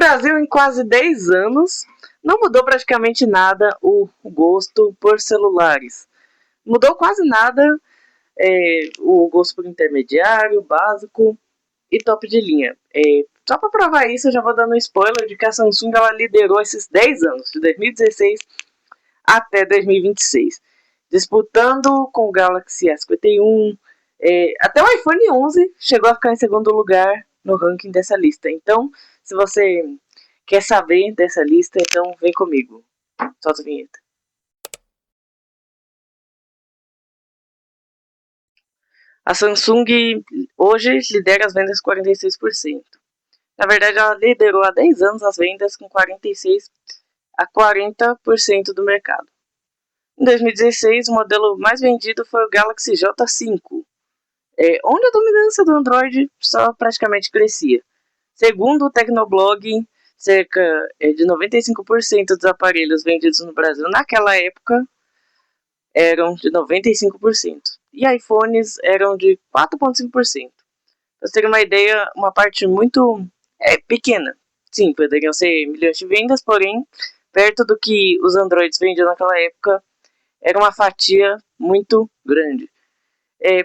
Brasil, em quase 10 anos, não mudou praticamente nada o gosto por celulares. Mudou quase nada o gosto por intermediário, básico e top de linha. Só para provar isso, eu já vou dando um spoiler de que a Samsung ela liderou esses 10 anos, de 2016 até 2026, disputando com o Galaxy S51. Até o iPhone 11 chegou a ficar em segundo lugar no ranking dessa lista. Então, se você quer saber dessa lista, então vem comigo. Solta a vinheta. A Samsung hoje lidera as vendas com 46%. Na verdade, ela liderou há 10 anos as vendas com 46% a 40% do mercado. Em 2016, o modelo mais vendido foi o Galaxy J5, onde a dominância do Android só praticamente crescia. Segundo o Tecnoblog, cerca de 95% dos aparelhos vendidos no Brasil naquela época eram de 95%. E iPhones eram de 4,5%. Para você ter uma ideia, uma parte muito pequena. Sim, poderiam ser milhões de vendas, porém, perto do que os Androids vendiam naquela época, era uma fatia muito grande.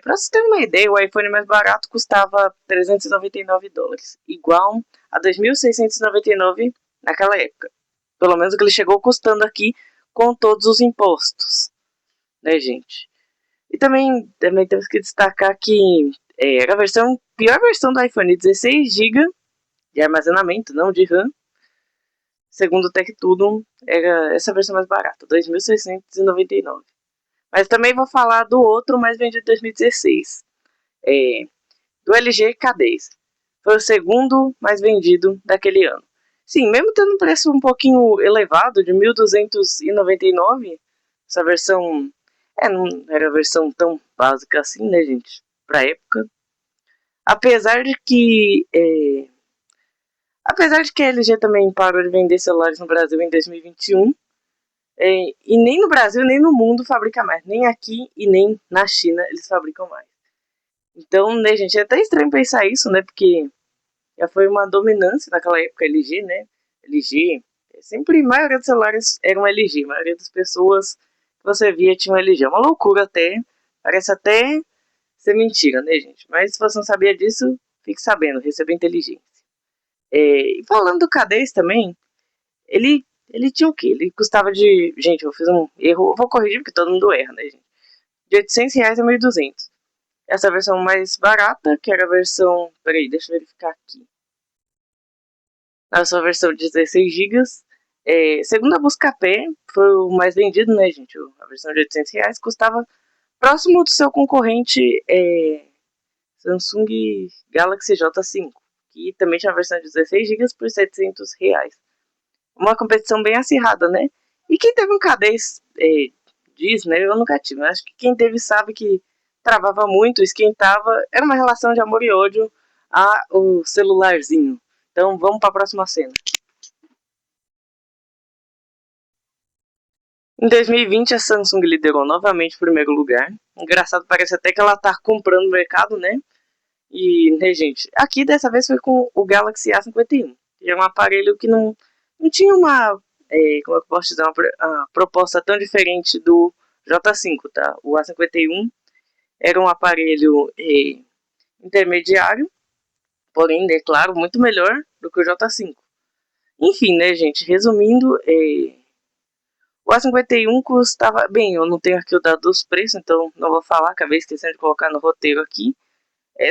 Para você ter uma ideia, o iPhone mais barato custava $399, igual a 2.699 naquela época. Pelo menos o que ele chegou custando aqui com todos os impostos, né, gente? E também temos que destacar que era a pior versão do iPhone, 16 GB de armazenamento, não de RAM. Segundo o TechTudo, era essa versão mais barata, 2.699. Mas também vou falar do outro mais vendido de 2016, do LG K10. Foi o segundo mais vendido daquele ano. Sim, mesmo tendo um preço um pouquinho elevado, de 1.299, essa versão não era a versão tão básica assim, né, gente, pra época. Apesar de que a LG também parou de vender celulares no Brasil em 2021, e nem no Brasil nem no mundo fabrica mais, nem aqui e nem na China eles fabricam mais. Então, né, gente, é até estranho pensar isso, né, porque já foi uma dominância naquela época LG, né, LG, sempre a maioria dos celulares eram LG, a maioria das pessoas que você via tinham LG, é uma loucura até, parece até ser mentira, né, gente, mas se você não sabia disso, fique sabendo, receba inteligência. E falando do K10 também, ele tinha o quê? Ele custava de... Gente, eu fiz um erro, eu vou corrigir porque todo mundo erra, né, gente? De R$800 a 1.200. Essa versão mais barata, que era a versão... Peraí, deixa eu verificar aqui. Essa versão de 16 GB. Segundo a Buscapé, foi o mais vendido, né, gente? A versão de R$800 custava próximo do seu concorrente Samsung Galaxy J5, que também tinha a versão de 16 GB por R$700. Uma competição bem acirrada, né? E quem teve um K10 diz, né? Eu nunca tive, mas acho que quem teve sabe que travava muito, esquentava. Era uma relação de amor e ódio o celularzinho. Então vamos para a próxima cena. Em 2020, a Samsung liderou novamente o primeiro lugar. Engraçado, parece até que ela tá comprando o mercado, né? E, né, gente, aqui dessa vez foi com o Galaxy A51, que é um aparelho que não tinha uma, como é que eu posso dizer, uma proposta tão diferente do J5, tá? O A51 era um aparelho intermediário, porém, é claro, muito melhor do que o J5. Enfim, né, gente, resumindo, o A51 custava... Bem, eu não tenho aqui o dado dos preços, então não vou falar, acabei esquecendo de colocar no roteiro aqui.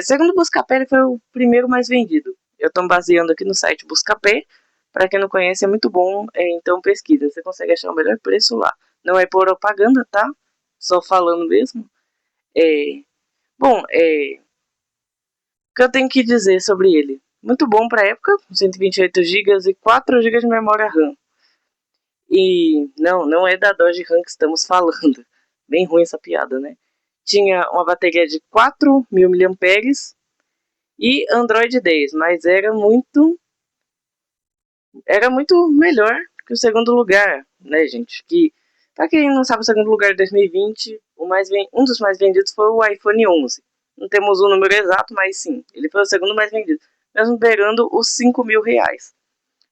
Segundo o Buscapé, ele foi o primeiro mais vendido. Eu estou baseando aqui no site Buscapé. Para quem não conhece, é muito bom, então pesquisa. Você consegue achar o melhor preço lá. Não é por propaganda, tá? Só falando mesmo. Bom, o que eu tenho que dizer sobre ele? Muito bom para a época, 128 GB e 4 GB de memória RAM. E não é da Doge RAM que estamos falando. Bem ruim essa piada, né? Tinha uma bateria de 4.000 mAh e Android 10, mas era muito melhor que o segundo lugar, né, gente? Que, pra quem não sabe, o segundo lugar de 2020, um dos mais vendidos foi o iPhone 11. Não temos o número exato, mas sim, ele foi o segundo mais vendido, mesmo beirando os R$5.000.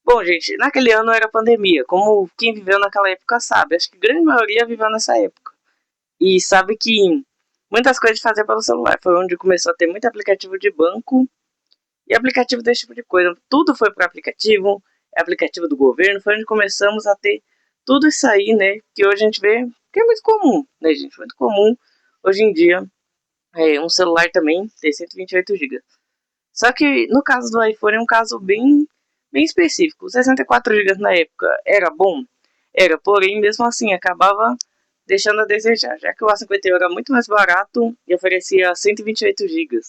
Bom, gente, naquele ano era pandemia, como quem viveu naquela época sabe. Acho que a grande maioria viveu nessa época. E sabe que muitas coisas de fazer pelo celular. Foi onde começou a ter muito aplicativo de banco e aplicativo desse tipo de coisa. Tudo foi para aplicativo, aplicativo do governo. Foi onde começamos a ter tudo isso aí, né? Que hoje a gente vê que é muito comum, né, gente? Muito comum hoje em dia. Um celular também ter 128 GB. Só que no caso do iPhone é um caso bem específico. 64 GB na época era bom? Era, porém, mesmo assim, acabava deixando a desejar, já que o A51 era muito mais barato e oferecia 128 GB.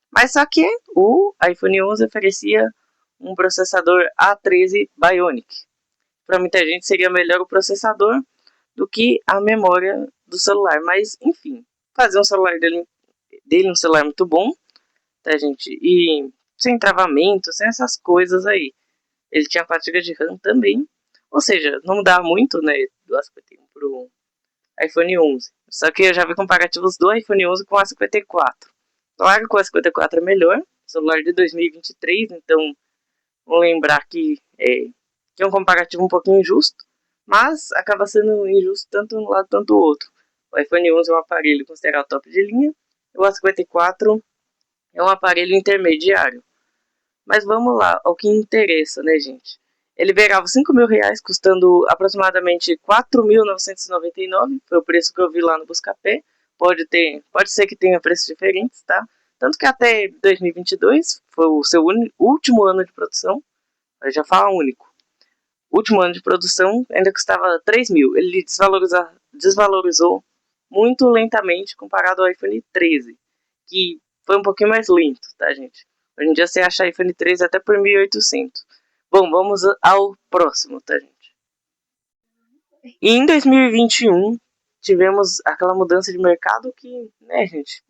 Mas só que o iPhone 11 oferecia um processador A13 Bionic. Para muita gente seria melhor o processador do que a memória do celular. Mas, enfim, fazer um celular dele um celular muito bom, tá, gente? E sem travamento, sem essas coisas aí. Ele tinha 4 GB de RAM também. Ou seja, não dá muito, né, do A51 pro iPhone 11. Só que eu já vi comparativos do iPhone 11 com o A54. Claro que o A54 é melhor, celular de 2023, então vou lembrar que é um comparativo um pouquinho injusto, mas acaba sendo injusto tanto um lado quanto o outro. O iPhone 11 é um aparelho considerado top de linha, e o A54 é um aparelho intermediário. Mas vamos lá, ao que interessa, né, gente? Ele beirava R$ 5.000, custando aproximadamente 4.999. Foi o preço que eu vi lá no Buscapé. Pode ser que tenha preços diferentes, tá? Tanto que até 2022 foi o seu último ano de produção. Eu já falo único. Último ano de produção ainda custava 3 mil. Ele desvalorizou muito lentamente comparado ao iPhone 13, que foi um pouquinho mais lento, tá, gente? Hoje em dia você acha iPhone 13 até por 1.800. Bom, vamos ao próximo, tá, gente? E em 2021 tivemos aquela mudança de mercado que, né, gente,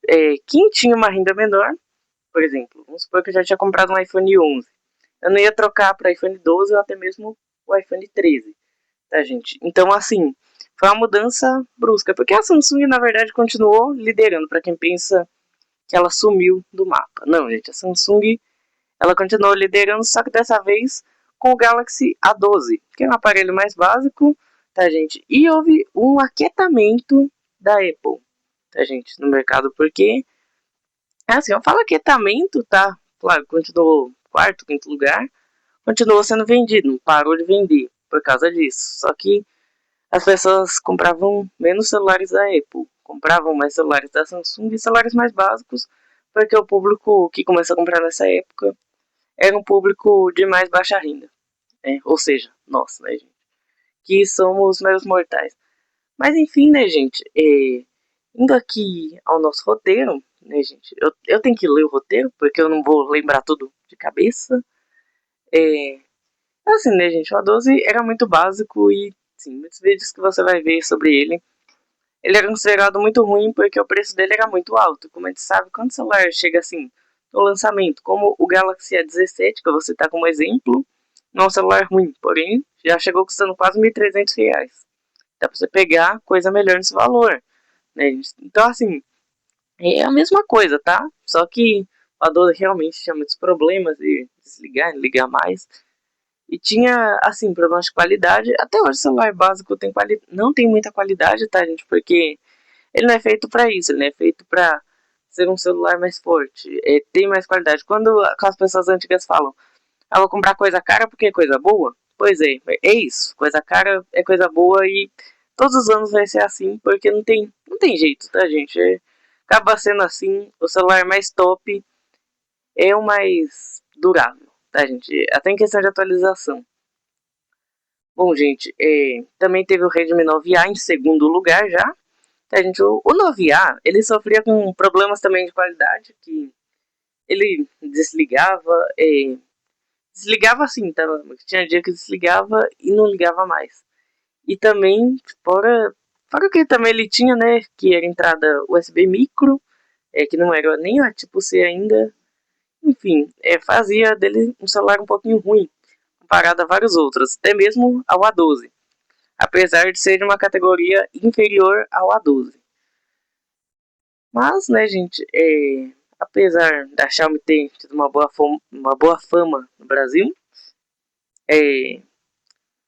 quem tinha uma renda menor, por exemplo, vamos supor que eu já tinha comprado um iPhone 11. Eu não ia trocar para iPhone 12 ou até mesmo o iPhone 13, tá, gente? Então, assim, foi uma mudança brusca, porque a Samsung, na verdade, continuou liderando, para quem pensa que ela sumiu do mapa. Não, gente, a Samsung, ela continuou liderando, só que dessa vez com o Galaxy A12, que é um aparelho mais básico, tá, gente? E houve um aquietamento da Apple, tá, gente, no mercado, porque, assim, eu falo aquietamento, tá? Claro, continuou quarto, quinto lugar, continuou sendo vendido, não parou de vender por causa disso. Só que as pessoas compravam menos celulares da Apple, compravam mais celulares da Samsung e celulares mais básicos, porque o público que começou a comprar nessa época era um público de mais baixa renda, né? Ou seja, nós, né, gente? Que somos meros mortais. Mas enfim, né, gente? Indo aqui ao nosso roteiro, né, gente? Eu tenho que ler o roteiro, porque eu não vou lembrar tudo de cabeça. É, assim, né, gente? O A12 era muito básico e, sim, muitos vídeos que você vai ver sobre ele era considerado muito ruim porque o preço dele era muito alto. Como a gente sabe, quando o celular chega assim no lançamento, como o Galaxy A17, que eu vou citar como exemplo, não é um celular ruim, porém já chegou custando quase R$ 1.300. Dá pra você pegar coisa melhor nesse valor, né? Então, assim, é a mesma coisa, tá? Só que o A12 realmente tinha muitos problemas de desligar, ligar mais. E tinha, assim, problemas de qualidade. Até hoje o celular básico não tem muita qualidade, tá, gente? Porque ele não é feito para isso, ele não é feito para ser um celular mais forte, tem mais qualidade. Quando aquelas pessoas antigas falam, ah, vou comprar coisa cara porque é coisa boa, pois é isso, coisa cara é coisa boa e todos os anos vai ser assim, porque não tem jeito, tá, gente? Acaba sendo assim, o celular mais top é o mais durável, tá, gente? Até em questão de atualização. Bom, gente, também teve o Redmi 9A em segundo lugar já. A gente, o 9A, ele sofria com problemas também de qualidade, que ele desligava assim, tá? Tinha dia que desligava e não ligava mais. E também, fora que também ele tinha, né, que era entrada USB micro, que não era nem a tipo C ainda, enfim, fazia dele um celular um pouquinho ruim, comparado a vários outros, até mesmo ao A12, apesar de ser de uma categoria inferior ao A12. Mas, né, gente, apesar da Xiaomi ter tido uma boa fama no Brasil,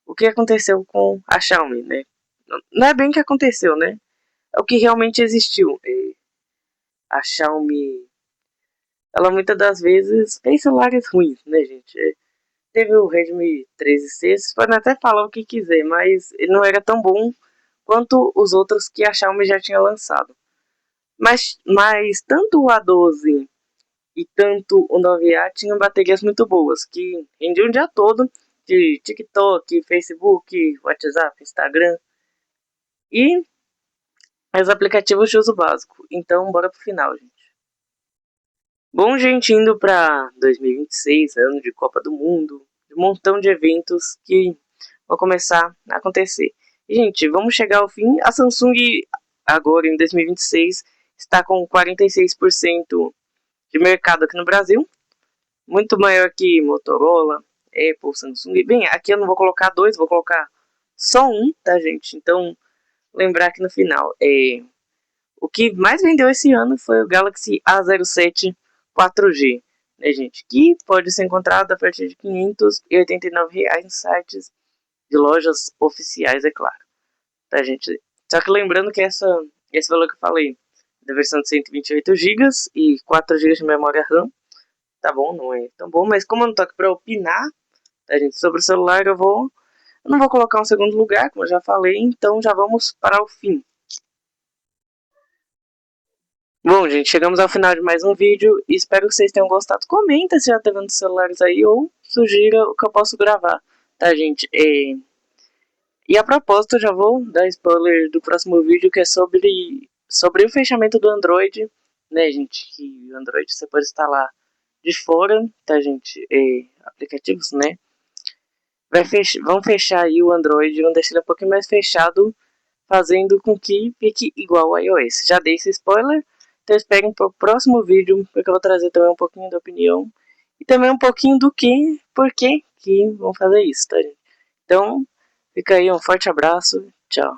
o que aconteceu com a Xiaomi, né? Não é bem o que aconteceu, né? É o que realmente existiu. A Xiaomi, ela muitas das vezes fez celulares ruins, né, gente? Teve o Redmi 13C, vocês podem até falar o que quiser, mas ele não era tão bom quanto os outros que a Xiaomi já tinha lançado. Mas tanto o A12 e tanto o 9A tinham baterias muito boas, que rendiam o dia todo de TikTok, Facebook, WhatsApp, Instagram e os aplicativos de uso básico. Então, bora pro final, gente. Bom, gente, indo para 2026, ano de Copa do Mundo, um montão de eventos que vão começar a acontecer. E, gente, vamos chegar ao fim. A Samsung, agora em 2026, está com 46% de mercado aqui no Brasil, muito maior que Motorola, Apple, Samsung. Bem, aqui eu não vou colocar dois, vou colocar só um, tá, gente? Então, lembrar que no final, o que mais vendeu esse ano foi o Galaxy A07 4G, né, gente? Que pode ser encontrado a partir de R$ 589 em sites de lojas oficiais, é claro. Tá, gente? Só que lembrando que esse valor que eu falei, da versão de 128 GB e 4 GB de memória RAM, tá bom, não é tão bom, mas como eu não tô aqui pra opinar, tá, gente, sobre o celular, eu não vou colocar um segundo lugar, como eu já falei, então já vamos para o fim. Bom, gente, chegamos ao final de mais um vídeo e espero que vocês tenham gostado. Comenta se já tá vendo celulares aí ou sugira o que eu posso gravar, tá, gente? E a propósito, já vou dar spoiler do próximo vídeo, que é sobre o fechamento do Android, né, gente? Que o Android você pode instalar de fora, tá, gente? Aplicativos, né? Vão fechar aí o Android, vão deixar ele um pouquinho mais fechado, fazendo com que fique igual ao iOS. Já dei esse spoiler, então esperem para o próximo vídeo, porque eu vou trazer também um pouquinho da opinião e também um pouquinho do por que vão fazer isso, tá, gente? Então, fica aí, um forte abraço, tchau.